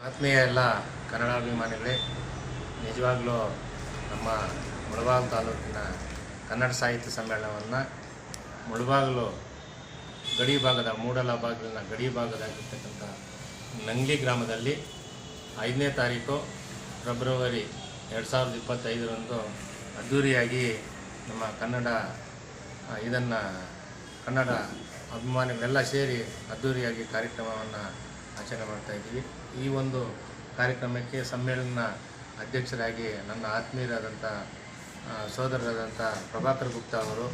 ಆತ್ಮೀಯ ಎಲ್ಲ ಕನ್ನಡಾಭಿಮಾನಿಗಳೇ, ನಿಜವಾಗ್ಲೂ ನಮ್ಮ ಮುಳಬಾಗಿಲು ತಾಲೂಕಿನ ಕನ್ನಡ ಸಾಹಿತ್ಯ ಸಮ್ಮೇಳನವನ್ನು ಮುಳಬಾಗಿಲು ಗಡಿ ಭಾಗದ ಮೂಡಲಬಾಗಿಲಿನ ಗಡಿ ಭಾಗದಾಗಿರ್ತಕ್ಕಂಥ ನಂಗ್ಲಿ ಗ್ರಾಮದಲ್ಲಿ 5ನೇ ತಾರೀಕು ಫೆಬ್ರವರಿ 2025ರಂದು ಅದ್ಧೂರಿಯಾಗಿ ನಮ್ಮ ಕನ್ನಡ ಅಭಿಮಾನಿಗಳೆಲ್ಲ ಸೇರಿ ಅದ್ಧೂರಿಯಾಗಿ ಕಾರ್ಯಕ್ರಮವನ್ನು ಆಚರಣೆ ಮಾಡ್ತಾಯಿದ್ದೀವಿ. ಈ ಒಂದು ಕಾರ್ಯಕ್ರಮಕ್ಕೆ ಸಮ್ಮೇಳನ ಅಧ್ಯಕ್ಷರಾಗಿ ನನ್ನ ಆತ್ಮೀಯರಾದಂಥ ಸೋದರರಾದಂಥ ಪ್ರಭಾಕರ್ ಗುಪ್ತಾ ಅವರು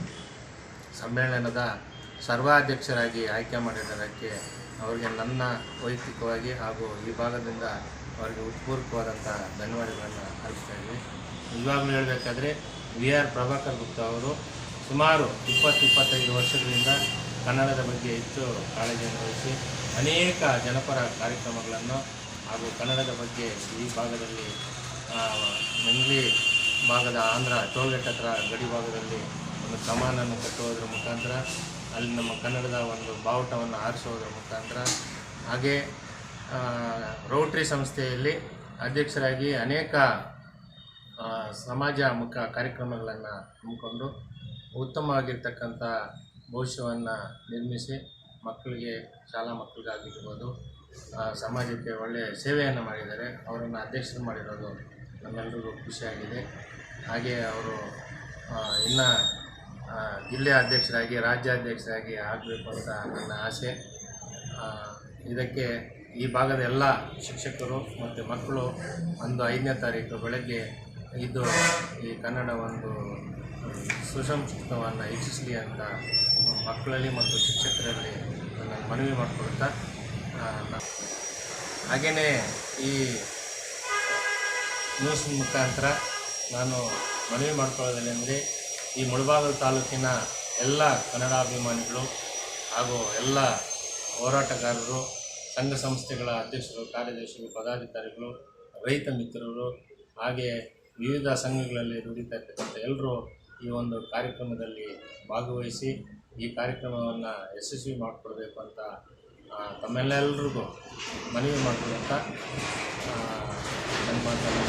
ಸಮ್ಮೇಳನದ ಸರ್ವಾಧ್ಯಕ್ಷರಾಗಿ ಆಯ್ಕೆ ಮಾಡಿದ್ದಕ್ಕೆ ಅವರಿಗೆ ನನ್ನ ವೈಯಕ್ತಿಕವಾಗಿ ಹಾಗೂ ಈ ಭಾಗದಿಂದ ಅವರಿಗೆ ಉತ್ಪೂರ್ವಕವಾದಂಥ ಧನ್ಯವಾದಗಳನ್ನು ಅರ್ಪಿಸ್ತಾಯಿದ್ವಿ. ನಿಜವಾಗ್ಲೂ ಹೇಳಬೇಕಾದ್ರೆ ಪ್ರಭಾಕರ್ ಗುಪ್ತಾ ಅವರು ಸುಮಾರು 20-25 ವರ್ಷಗಳಿಂದ ಕನ್ನಡದ ಬಗ್ಗೆ ಹೆಚ್ಚು ಕಾಳಜಿಯನ್ನು ವಹಿಸಿ ಅನೇಕ ಜನಪರ ಕಾರ್ಯಕ್ರಮಗಳನ್ನು ಹಾಗೂ ಕನ್ನಡದ ಬಗ್ಗೆ ಈ ಭಾಗದಲ್ಲಿ ನಂಗ್ಲಿ ಭಾಗದ ಆಂಧ್ರ ಟೋಲ್ಗೇಟ್ ಹತ್ರ ಗಡಿ ಭಾಗದಲ್ಲಿ ಒಂದು ಕಮಾನನ್ನು ಕಟ್ಟುವುದರ ಮುಖಾಂತರ ಅಲ್ಲಿ ನಮ್ಮ ಕನ್ನಡದ ಒಂದು ಬಾವುಟವನ್ನು ಆರಿಸುವುದರ ಮುಖಾಂತರ ಹಾಗೆ ರೋಟ್ರಿ ಸಂಸ್ಥೆಯಲ್ಲಿ ಅಧ್ಯಕ್ಷರಾಗಿ ಅನೇಕ ಸಮಾಜಮುಖ ಕಾರ್ಯಕ್ರಮಗಳನ್ನು ಹಮ್ಮಿಕೊಂಡು ಉತ್ತಮವಾಗಿರ್ತಕ್ಕಂಥ ಭವಿಷ್ಯವನ್ನು ನಿರ್ಮಿಸಿ ಮಕ್ಕಳಿಗೆ ಶಾಲಾ ಮಕ್ಕಳಿಗಾಗಿರ್ಬೋದು ಸಮಾಜಕ್ಕೆ ಒಳ್ಳೆಯ ಸೇವೆಯನ್ನು ಮಾಡಿದ್ದಾರೆ. ಅವರನ್ನು ಅಧ್ಯಕ್ಷರು ಮಾಡಿರೋದು ನಮ್ಮೆಲ್ಲರಿಗೂ ಖುಷಿಯಾಗಿದೆ. ಹಾಗೆ ಅವರು ಇನ್ನು ಜಿಲ್ಲೆಯ ಅಧ್ಯಕ್ಷರಾಗಿ ರಾಜ್ಯಾಧ್ಯಕ್ಷರಾಗಿ ಆಗಬೇಕು ಅಂತ ನನ್ನ ಆಸೆ. ಇದಕ್ಕೆ ಈ ಭಾಗದ ಎಲ್ಲ ಶಿಕ್ಷಕರು ಮತ್ತು ಮಕ್ಕಳು 5ನೇ ತಾರೀಕು ಬೆಳಗ್ಗೆ ಇದು ಈ ಕನ್ನಡ ಒಂದು ಸುಸಂಸ್ಕೃತವನ್ನು ಹೆಚ್ಚಿಸಲಿ ಅಂತ ಮಕ್ಕಳಲ್ಲಿ ಮತ್ತು ಶಿಕ್ಷಕರಲ್ಲಿ ನಾನು ಮನವಿ ಮಾಡಿಕೊಳ್ತಾ, ಹಾಗೆಯೇ ಈ ನ್ಯೂಸ್ ಮುಖಾಂತರ ನಾನು ಮನವಿ ಮಾಡ್ಕೊಳ್ಳೋದೇನೆಂದರೆ ಈ ಮುಳಬಾಗಿಲು ತಾಲೂಕಿನ ಎಲ್ಲ ಕನ್ನಡಾಭಿಮಾನಿಗಳು ಹಾಗೂ ಎಲ್ಲ ಹೋರಾಟಗಾರರು, ಸಂಘ ಸಂಸ್ಥೆಗಳ ಅಧ್ಯಕ್ಷರು, ಕಾರ್ಯದರ್ಶಿಗಳು, ಪದಾಧಿಕಾರಿಗಳು, ರೈತ ಮಿತ್ರರು, ಹಾಗೆ ವಿವಿಧ ಸಂಘಗಳಲ್ಲಿ ದುಡಿತಾ ಇರ್ತಕ್ಕಂಥ ಎಲ್ಲರೂ ಈ ಒಂದು ಕಾರ್ಯಕ್ರಮದಲ್ಲಿ ಭಾಗವಹಿಸಿ ಈ ಕಾರ್ಯಕ್ರಮವನ್ನು ಯಶಸ್ವಿ ಮಾಡಿಕೊಡ್ಬೇಕು ಅಂತ ತಮ್ಮೆಲ್ಲರಿಗೂ ಮನವಿ ಮಾಡಿಕೊಳ್ಳುತ್ತಾ ನನ್ನ ಮಾತನ್ನು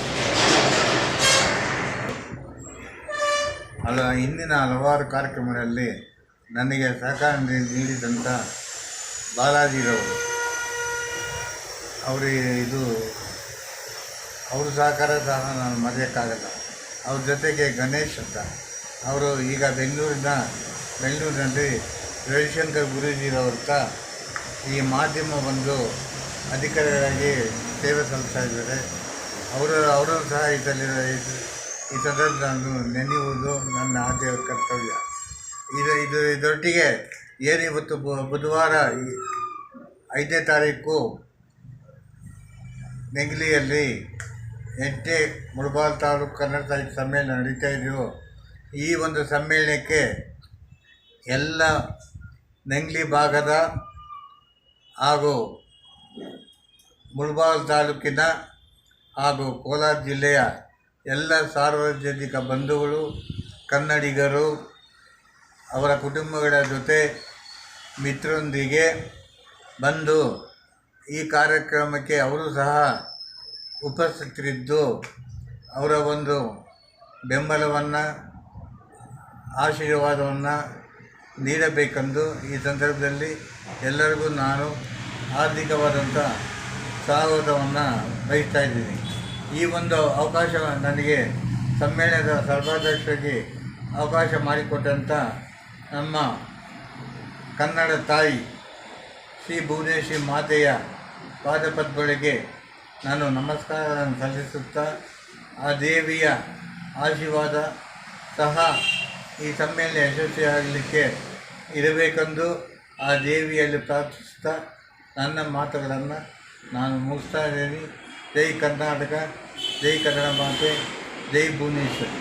ಹಿಂದಿನ ಹಲವಾರು ಕಾರ್ಯಕ್ರಮಗಳಲ್ಲಿ ನನಗೆ ಸಹಕಾರ ನೀಡಿದಂಥ ಬಾಲಾಜಿರವರು, ಅವ್ರ ಸಹಕಾರ ಸಹ ನಾನು ಮರೆಯೋಕ್ಕಾಗಲ್ಲ. ಅವ್ರ ಜೊತೆಗೆ ಗಣೇಶ್ ಅಂತ ಅವರು ಈಗ ಬೆಂಗಳೂರಿನಲ್ಲಿ ರವಿಶಂಕರ್ ಗುರೂಜಿರವ್ರ ಈ ಮಾಧ್ಯಮ ಬಂದು ಅಧಿಕಾರಿಗಳಾಗಿ ಸೇವೆ ಸಲ್ಲಿಸ್ತಾ ಇದ್ದಾರೆ. ಅವರು ಸಹ ಈ ಸಂದರ್ಭ ನಾನು ನೆನೆಯುವುದು ನನ್ನ ಆದ್ಯ ಕರ್ತವ್ಯ. ಇದರೊಟ್ಟಿಗೆ ಇವತ್ತು ಬುಧವಾರ 5ನೇ ತಾರೀಕು ನೆಂಗ್ಲಿಯಲ್ಲಿ 8ನೇ ಮುಳಬಾಗಿಲು ತಾಲೂಕು ಕನ್ನಡ ಸಾಹಿತ್ಯ ಸಮ್ಮೇಳನ ನಡೀತಾ ಇದೆಯೋ ಈ ಒಂದು ಸಮ್ಮೇಳನಕ್ಕೆ ಎಲ್ಲ ನೆಂಗ್ಲಿ ಭಾಗದ ಹಾಗೂ ಮುಳಬಾಗಿಲು ತಾಲೂಕಿನ ಹಾಗೂ ಕೋಲಾರ ಜಿಲ್ಲೆಯ ಎಲ್ಲ ಸಾರ್ವಜನಿಕ ಬಂಧುಗಳು, ಕನ್ನಡಿಗರು, ಅವರ ಕುಟುಂಬಗಳ ಜೊತೆ ಮಿತ್ರರೊಂದಿಗೆ ಬಂದು ಈ ಕಾರ್ಯಕ್ರಮಕ್ಕೆ ಅವರು ಸಹ ಉಪಸ್ಥಿತರಿದ್ದು ಅವರ ಒಂದು ಬೆಂಬಲವನ್ನು, ಆಶೀರ್ವಾದವನ್ನು ನೀಡಬೇಕೆಂದು ಈ ಸಂದರ್ಭದಲ್ಲಿ ಎಲ್ಲರಿಗೂ ನಾನು ಆರ್ಥಿಕವಾದಂಥ ಸ್ವಾಗತವನ್ನು ಬಯಸ್ತಾ ಇದ್ದೀನಿ. ಈ ಒಂದು ಅವಕಾಶ ನನಗೆ ಸಮ್ಮೇಳನದ ಸರ್ವಾಧ್ಯಕ್ಷರಾಗಿ ಅವಕಾಶ ಮಾಡಿಕೊಟ್ಟಂಥ ನಮ್ಮ ಕನ್ನಡ ತಾಯಿ ಶ್ರೀ ಭುವನೇಶ್ವರಿ ಮಾತೆಯ ಪಾದಪದ್ಮಗಳಿಗೆ ನಾನು ನಮಸ್ಕಾರಗಳನ್ನು ಸಲ್ಲಿಸುತ್ತಾ ಆ ದೇವಿಯ ಆಶೀರ್ವಾದ ಸಹ ಈ ಸಮ್ಮೇಳನ ಯಶಸ್ವಿಯಾಗಲಿಕ್ಕೆ ಇರಬೇಕೆಂದು ಆ ದೇವಿಯಲ್ಲಿ ಪ್ರಾರ್ಥಿಸುತ್ತಾ ನನ್ನ ಮಾತುಗಳನ್ನು ನಾನು ಮುಗಿಸ್ತಾ ಇದ್ದೀನಿ. ಜೈ ಕರ್ನಾಟಕ, ಜೈ ಕನ್ನಡ ಮಾತೆ, ಜೈ ಭುವನೇಶ್ವರಿ.